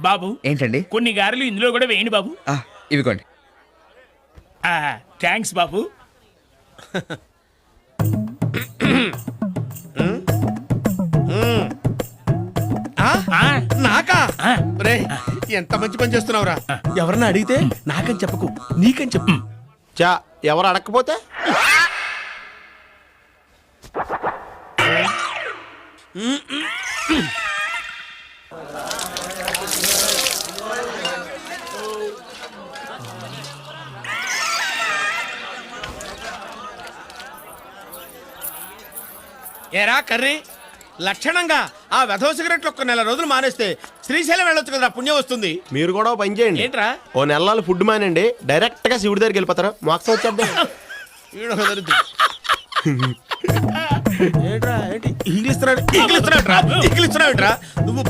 బాబు ఏంటండి? కొన్ని గారెలు ఇందులో కూడా వేయండి బాబు. ఇవిగోండి. థ్యాంక్స్ బాబు. నాకా రే ఎంత మంచి పని చేస్తున్నావురా. ఎవరన్నా అడిగితే నాకని చెప్పకు, నీకని చెప్పు. చా ఎవరు అడగకపోతే ఏరా కర్రీ, లక్షణంగా ఆ వెధవ సిగరెట్లు ఒక్క నెల రోజులు మానేస్తే శ్రీశైలం వెళ్ళొచ్చు కదా, పుణ్యం వస్తుంది. మీరు కూడా ఓ పని చేయండి. ఏంట్రా? ఓ నెలలు ఫుడ్ మానండి, డైరెక్ట్ గా శివుడి దగ్గరికి వెళ్ళిపోతారు. మోక్షం వచ్చేద్దాం. ఏంట్రా ఏంటి ఇంగ్లీష్ ఇంగ్లీష్ నువ్వు